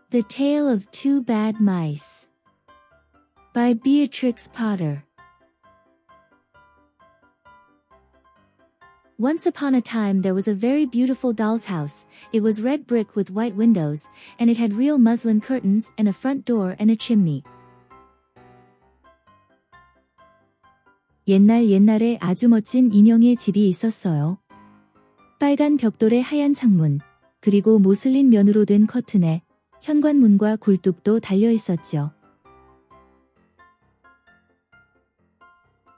The Tale of Two Bad Mice by Beatrix Potter. Once upon a time there was a very beautiful doll's house. It was red brick with white windows, and it had real muslin curtains and a front door and a chimney. 옛날에 아주 멋진 인형의 집이 있었어요. 빨간 벽돌에 하얀 창문, 그리고 모슬린 면으로 된 커튼에 현관문과 굴뚝도 달려 있었죠.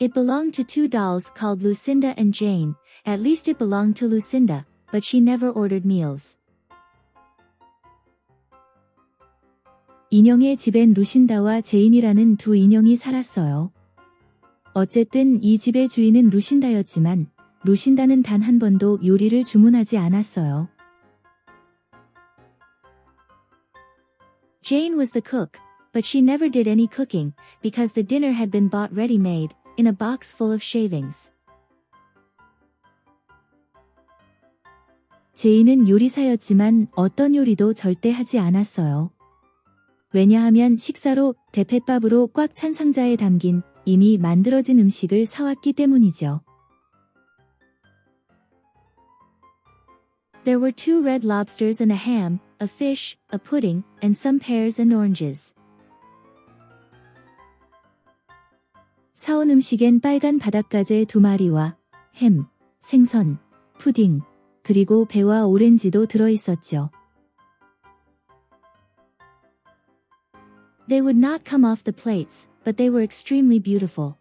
It belonged to two dolls called Lucinda and Jane. At least it belonged to Lucinda, but she never ordered meals. 인형의 집엔 루신다와 제인이라는 두 인형이 살았어요. 어쨌든 이 집의 주인은 루신다였지만 루신다는 단 한 번도 요리를 주문하지 않았어요. Jane was the cook, but she never did any cooking, because the dinner had been bought ready-made, in a box full of shavings. 제인은 요리사였지만 어떤 요리도 절대 하지 않았어요. 왜냐하면 식사로 대패밥으로 꽉 찬 상자에 담긴 이미 만들어진 음식을 사왔기 때문이죠. There were two red lobsters and a ham, a fish, a pudding, and some pears and oranges. 사온 음식엔 빨간 바닷가재 2마리와 햄, 생선, 푸딩, 그리고 배와 오렌지도 들어있었죠. They would not come off the plates, but they were extremely beautiful.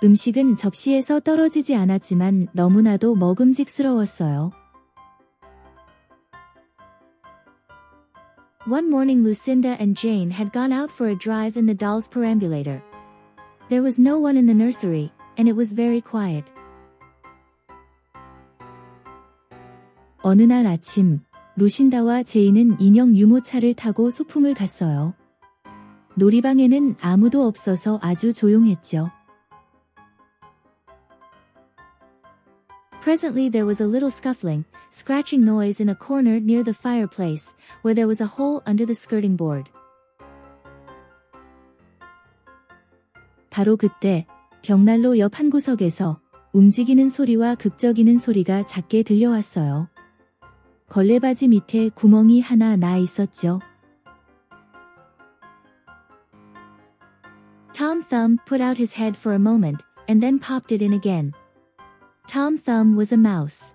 음식은 접시에서 떨어지지 않았지만 너무나도 먹음직스러웠어요. One morning Lucinda and Jane had gone out for a drive in the doll's perambulator. There was no one in the nursery, and it was very quiet. 어느 날 아침, 루신다와 제인은 인형 유모차를 타고 소풍을 갔어요. 놀이방에는 아무도 없어서 아주 조용했죠. Presently there was a little scuffling, scratching noise in a corner near the fireplace, where there was a hole under the skirting board. 바로 그때 벽난로 옆 한 구석에서 움직이는 소리와 극적이는 소리가 작게 들려왔어요. 걸레바지 밑에 구멍이 하나 나 있었죠. Tom Thumb put out his head for a moment, and then popped it in again. Tom Thumb was a mouse.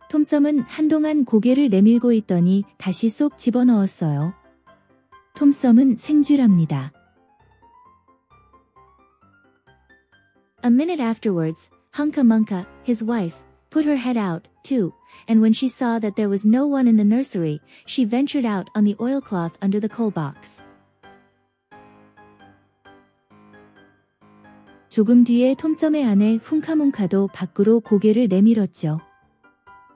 톰썸은 한동안 고개를 내밀고 있더니 다시 쏙 집어넣었어요. 톰썸은 생쥐랍니다. A minute afterwards, Hunca Munca, his wife, put her head out, too, and when she saw that there was no one in the nursery, she ventured out on the oilcloth under the coal box. 조금 뒤에 톰썸의 아내 훔카뭉카도 밖으로 고개를 내밀었죠.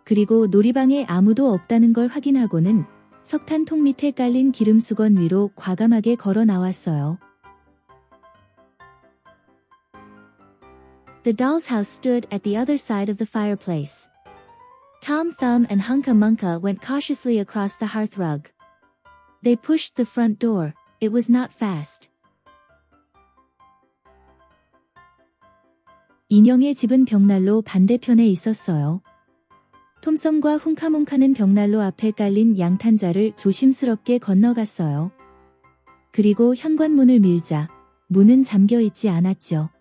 그리고 놀이방에 아무도 없다는 걸 확인하고는 석탄통 밑에 깔린 기름수건 위로 과감하게 걸어 나왔어요. The doll's house stood at the other side of the fireplace. Tom Thumb and Hunca Munca went cautiously across the hearthrug. They pushed the front door. It was not fast. 인형의 집은 벽난로 반대편에 있었어요. 톰썸과 훔카뭉카는 벽난로 앞에 깔린 양탄자를 조심스럽게 건너갔어요. 그리고 현관문을 밀자 문은 잠겨 있지 않았죠.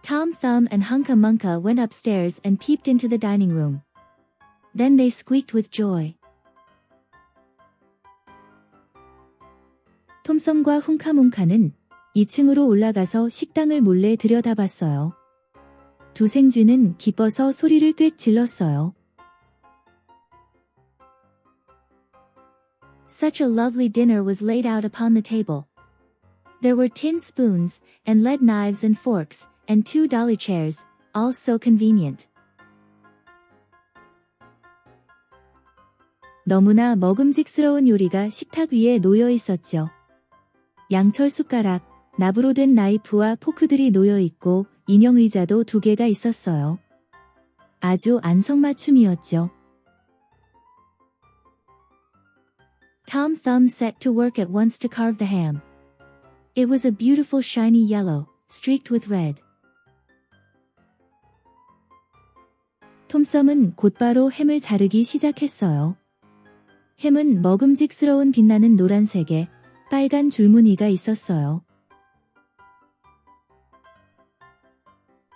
Tom Thumb and Hunca Munca went upstairs and peeped into the dining room. Then they squeaked with joy. 톰썸과 훔카뭉카는 2층으로 올라가서 식당을 몰래 들여다봤어요. 두 생쥐는 기뻐서 소리를 꽥 질렀어요. Such a lovely dinner was laid out upon the table. There were tin spoons, and lead knives and forks, and 2 dolly chairs, all so convenient. 너무나 먹음직스러운 요리가 식탁 위에 놓여 있었죠. 양철 숟가락, 납으로 된 나이프와 포크들이 놓여 있고 인형 의자도 2개가 있었어요. 아주 안성맞춤이었죠. Tom Thumb set to work at once to carve the ham. It was a beautiful shiny yellow, streaked with red. 톰썸은 곧바로 햄을 자르기 시작했어요. 햄은 먹음직스러운 빛나는 노란색에 빨간 줄무늬가 있었어요.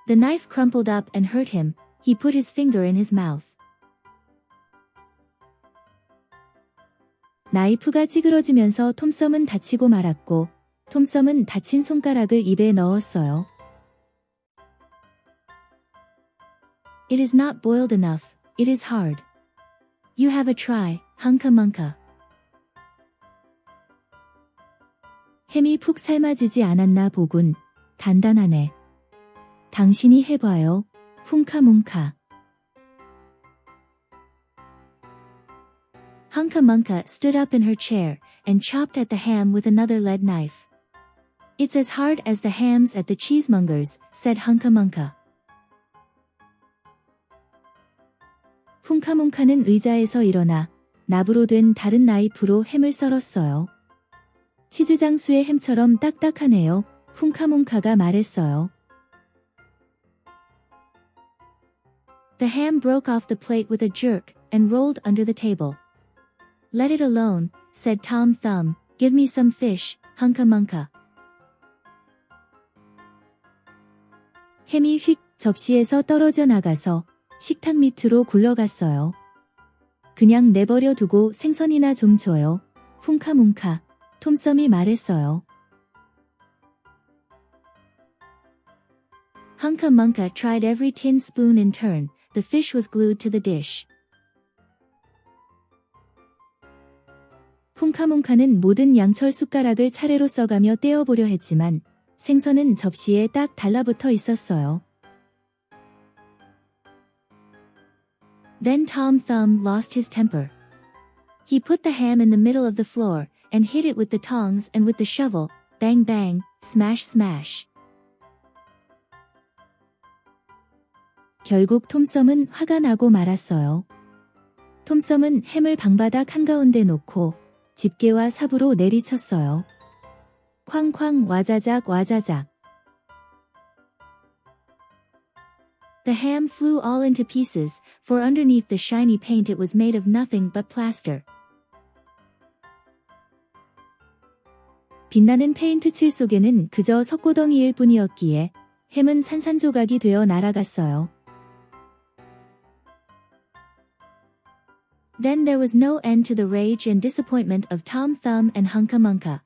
The knife crumpled up and hurt him. He put his finger in his mouth. 나이프가 찌그러지면서 톰썸은 다치고 말았고, 톰썸은 다친 손가락을 입에 넣었어요. It is not boiled enough. It is hard. You have a try, hunka munka. 햄이 푹 삶아지지 않았나 보군. 단단하네. 당신이 해봐요. 쿵카뭉카. Hunka Munka stood up in her chair and chopped at the ham with another lead knife. It's as hard as the hams at the cheesemonger's, said Hunka Munka. 쿵카뭉카는 의자에서 일어나 납으로 된 다른 나이프로 햄을 썰었어요. 치즈 장수의 햄처럼 딱딱하네요. 쿵카뭉카가 말했어요. The ham broke off the plate with a jerk and rolled under the table. Let it alone, said Tom Thumb. Give me some fish, Hunka Munka. 햄이 휙 접시에서 떨어져 나가서 식탁 밑으로 굴러갔어요. 그냥 내버려 두고 생선이나 좀 줘요. 쿵카뭉카. 톰썸이 말했어요. Hunka Munka tried every tin spoon in turn. The fish was glued to the dish. 쿵카뭉카는 모든 양철 숟가락을 차례로 써가며 떼어보려 했지만 생선은 접시에 딱 달라붙어 있었어요. Then Tom Thumb lost his temper. He put the ham in the middle of the floor and hit it with the tongs and with the shovel. Bang bang, smash smash. 결국 톰썸은 화가 나고 말았어요. 톰썸은 햄을 방바닥 한가운데 놓고 집게와 삽으로 내리쳤어요. 쾅쾅 와자작 와자작. The ham flew all into pieces, for underneath the shiny paint it was made of nothing but plaster. 빛나는 페인트 칠 속에는 그저 석고덩이일 뿐이었기에 햄은 산산조각이 되어 날아갔어요. Then there was no end to the rage and disappointment of Tom Thumb and Hunka Munka.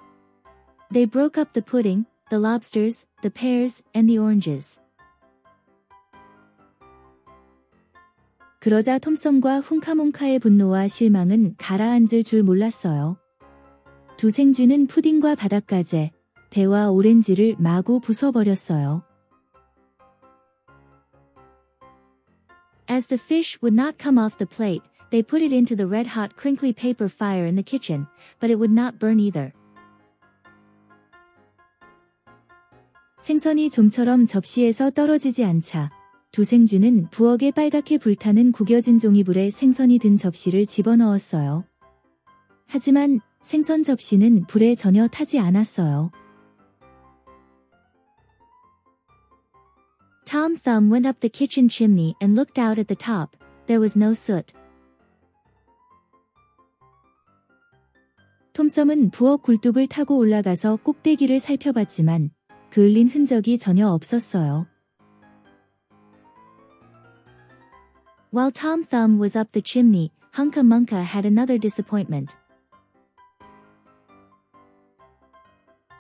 They broke up the pudding, the lobsters, the pears, and the oranges. 그러자 톰썸과 쿵카뭉카의 분노와 실망은 가라앉을 줄 몰랐어요. 두 생쥐는 푸딩과 바닷가재, 배와 오렌지를 마구 부숴버렸어요. As the fish would not come off the plate, they put it into the red-hot crinkly paper fire in the kitchen, but it would not burn either. 생선이 좀처럼 접시에서 떨어지지 않자 두 생쥐는 부엌에 빨갛게 불타는 구겨진 종이불에 생선이 든 접시를 집어넣었어요. 하지만 생선 접시는 불에 전혀 타지 않았어요. Tom Thumb went up the kitchen chimney and looked out at the top. There was no soot. 톰썸은 부엌 굴뚝을 타고 올라가서 꼭대기를 살펴봤지만 그을린 흔적이 전혀 없었어요. While Tom Thumb was up the chimney, Hunka Munka had another disappointment.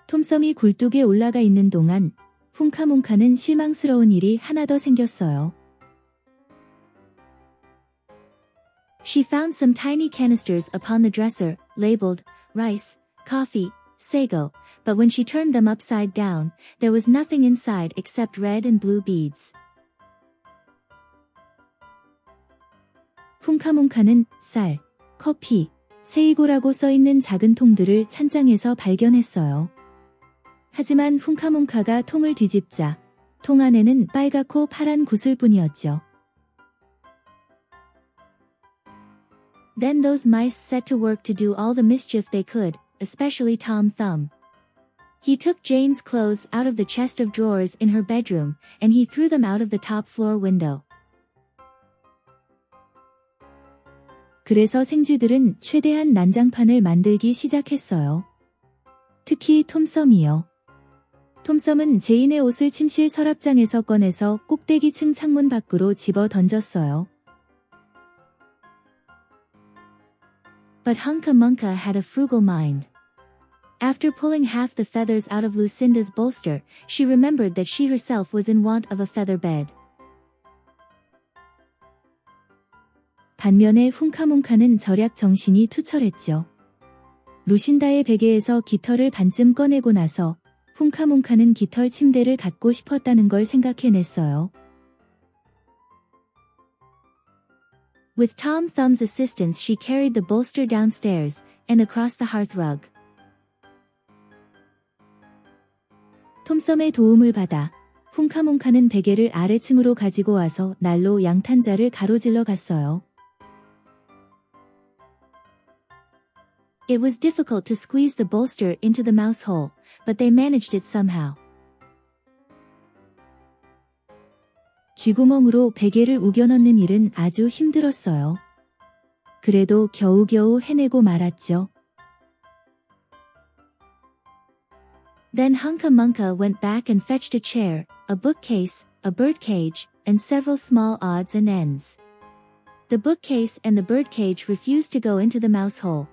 톰썸이 굴뚝에 올라가 있는 동안 쿵카뭉카는 실망스러운 일이 하나 더 생겼어요. She found some tiny canisters upon the dresser, labeled rice, coffee, sago, but when she turned them upside down, there was nothing inside except red and blue beads. 쿵카뭉카는 쌀, 커피, 세이고라고 써있는 작은 통들을 찬장에서 발견했어요. 하지만 쿵카몽카가 통을 뒤집자 통 안에는 빨갛고 파란 구슬뿐이었죠. Then those mice set to work to do all the mischief they could, especially Tom Thumb. He took Jane's clothes out of the chest of drawers in her bedroom, and he threw them out of the top floor window. 그래서 생쥐들은 최대한 난장판을 만들기 시작했어요. 특히 톰썸이요. 톰썸은 제인의 옷을 침실 서랍장에서 꺼내서 꼭대기층 창문 밖으로 집어 던졌어요. But Hunca Munca had a frugal mind. After pulling half the feathers out of Lucinda's bolster, she remembered that she herself was in want of a feather bed. 반면에 쿵카몽카는 절약 정신이 투철했죠. 루신다의 베개에서 깃털을 반쯤 꺼내고 나서 쿵카몽카는 깃털 침대를 갖고 싶었다는 걸 생각해냈어요. With Tom Thumb's assistance, she carried the bolster downstairs and across the hearthrug. 톰썸의 도움을 받아 쿵카몽카는 베개를 아래층으로 가지고 와서 날로 양탄자를 가로질러 갔어요. It was difficult to squeeze the bolster into the mouse hole, but they managed it somehow. 쥐구멍으로 베개를 우겨 넣는 일은 아주 힘들었어요. 그래도 겨우겨우 해내고 말았죠. Then Hunca Munca went back and fetched a chair, a bookcase, a birdcage, and several small odds and ends. The bookcase and the birdcage refused to go into the mouse hole.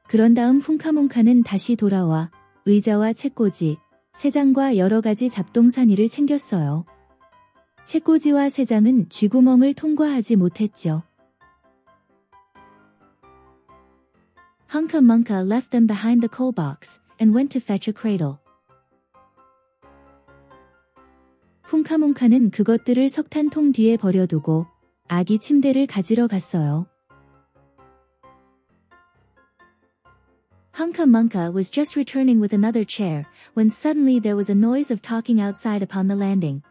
그런 다음 쿵카몽카는 다시 돌아와 의자와 책꽂이, 새장과 여러 가지 잡동사니를 챙겼어요. 책꽂이와 새장은 쥐구멍을 통과하지 못했죠. Hunca Munca left them behind the coal box and went to fetch a cradle. 쿵카몽카는 그것들을 석탄통 뒤에 버려두고 아기 침대를 가지러 갔어요. Hunca Munca was just returning with another chair, when suddenly there was a noise of talking outside upon the landing.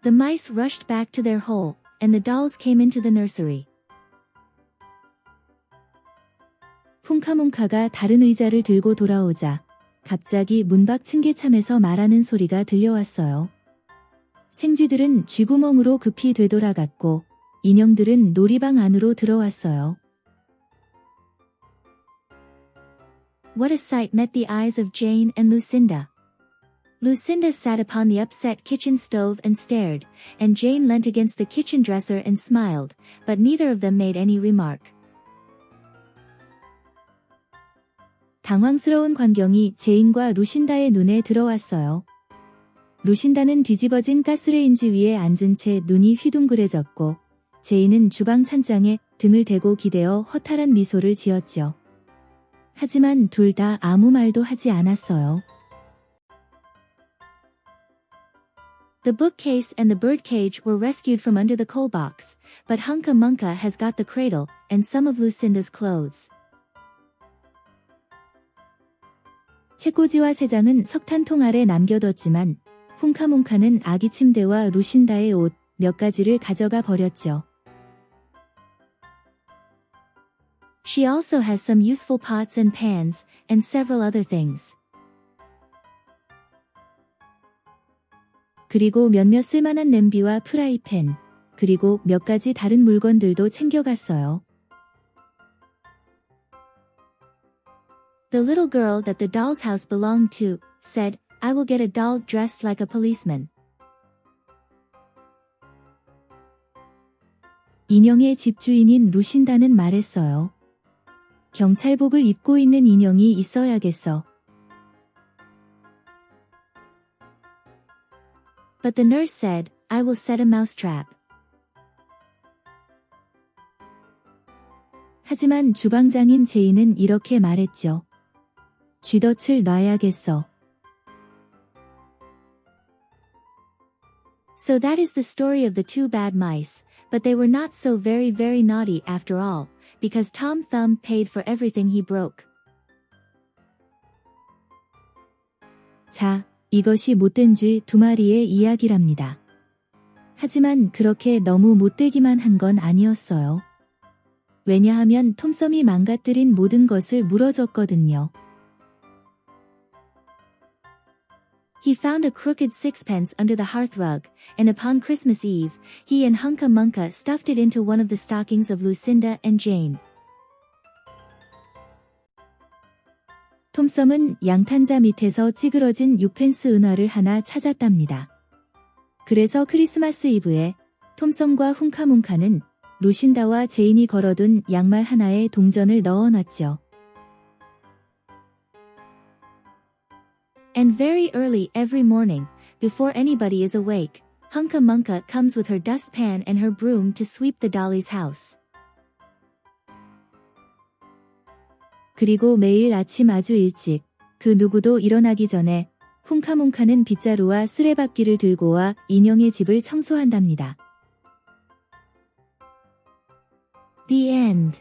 The mice rushed back to their hole, and the dolls came into the nursery. 쿵카몽카가 다른 의자를 들고 돌아오자 갑자기 문 밖 층계참에서 말하는 소리가 들려왔어요. 생쥐들은 쥐구멍으로 급히 되돌아갔고 인형들은 놀이방 안으로 들어왔어요. What a sight met the eyes of Jane and Lucinda. Lucinda sat upon the upset kitchen stove and stared, and Jane leant against the kitchen dresser and smiled, but neither of them made any remark. 당황스러운 광경이 제인과 루신다의 눈에 들어왔어요. 루신다는 뒤집어진 가스레인지 위에 앉은 채 눈이 휘둥그레졌고, 제인은 주방 찬장에 등을 대고 기대어 허탈한 미소를 지었죠. 하지만 둘 다 아무 말도 하지 않았어요. The bookcase and the birdcage were rescued from under the coal box, but Hunca Munca has got the cradle and some of Lucinda's clothes. 책꽂이와 새장은 석탄통 아래 남겨뒀지만 쿵카몽카는 아기 침대와 루신다의 옷 몇 가지를 가져가 버렸죠. She also has some useful pots and pans, and several other things. 그리고 몇몇 쓸만한 냄비와 프라이팬, 그리고 몇 가지 다른 물건들도 챙겨갔어요. The little girl that the doll's house belonged to said, I will get a doll dressed like a policeman. 인형의 집주인인 루신다는 말했어요. 경찰복을 입고 있는 인형이 있어야겠어. But the nurse said, I will set a mousetrap. 하지만 주방장인 제인은 이렇게 말했죠. 쥐덫을 놔야겠어. So that is the story of the two bad mice, but they were not so very naughty after all, because Tom Thumb paid for everything he broke. 자, 이것이 못된 쥐 2마리의 이야기랍니다. 하지만 그렇게 너무 못되기만 한 건 아니었어요. 왜냐하면 톰썸이 망가뜨린 모든 것을 물어줬거든요. He found a crooked sixpence under the hearthrug, and upon Christmas Eve, he and Hunca Munca stuffed it into one of the stockings of Lucinda and Jane. 톰썸은 양탄자 밑에서 찌그러진 6펜스 은화를 하나 찾았답니다. 그래서 크리스마스 이브에 톰썸과 훔카문카는 루신다와 제인이 걸어둔 양말 하나에 동전을 넣어놨죠. And very early every morning, before anybody is awake, Hunca Munca comes with her dustpan and her broom to sweep the dolly's house. 그리고 매일 아침 아주 일찍, 그 누구도 일어나기 전에 훔카문카는 빗자루와 쓰레받기를 들고 와 인형의 집을 청소한답니다. The end.